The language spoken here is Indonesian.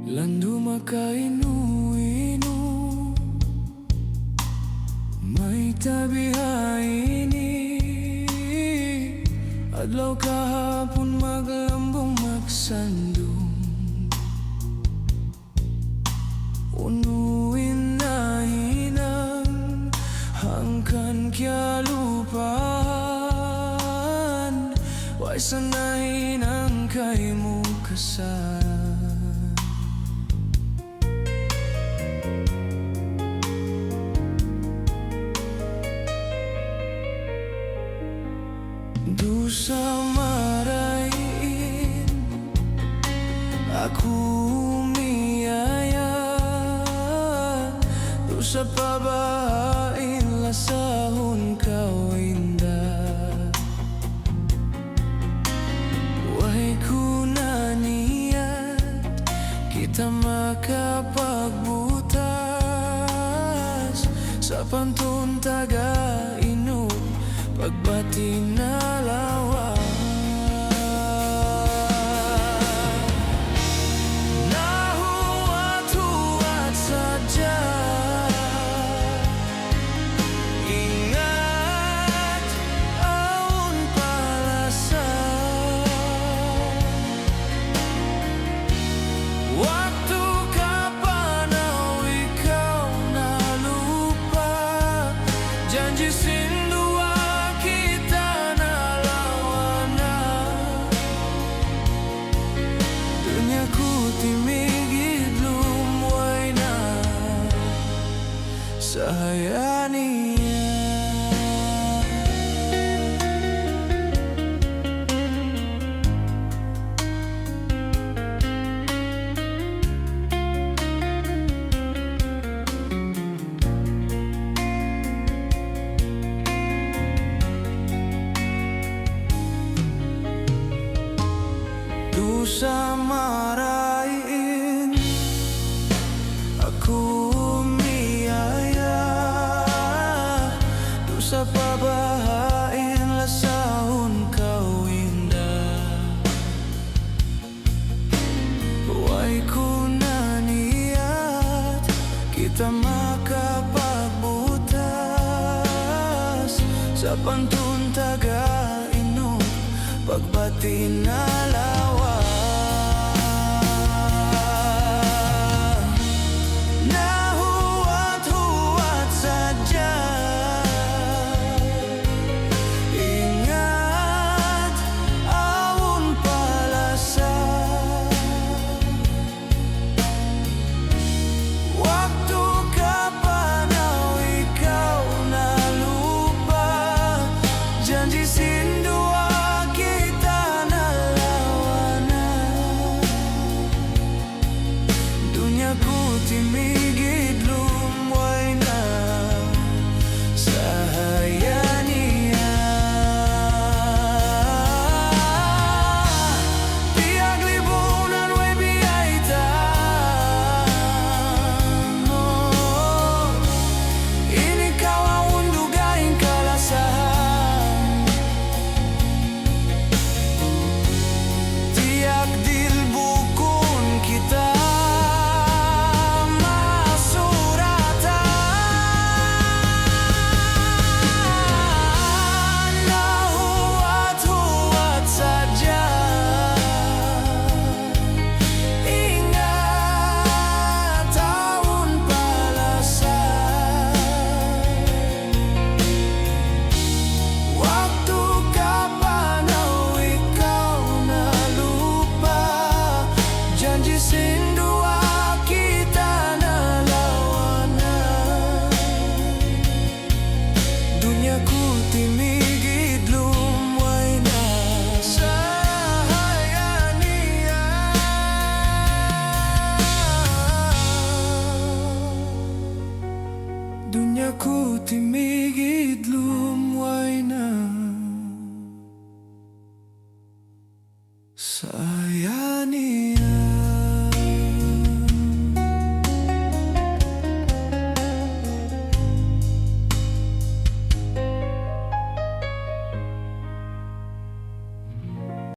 Landu makainu-inu may tabihaini. Adlaw kahapon maglambong magsandong, unuin na hinang hangkan kya lupahan. Way sanahin ang kay mo kasan. Du sa marain aku miyaya, du sa pabain lasahon kau indah. Way kunaniyat kita makapagbutas sa pantun taga-inu pagbati na lawa. Nahuat huat saja, ingat aun palasan. Waktu kapan ikaw nalupa, janji sindua kita nalawanan. Dunyaku timigid lumway na sayaniya. Du sa marain aku miyaya, du sa pabahain lasahon kau indah. Way kunaniyat kita makapagbutas sa pantun taga-inu pagbati na lawa.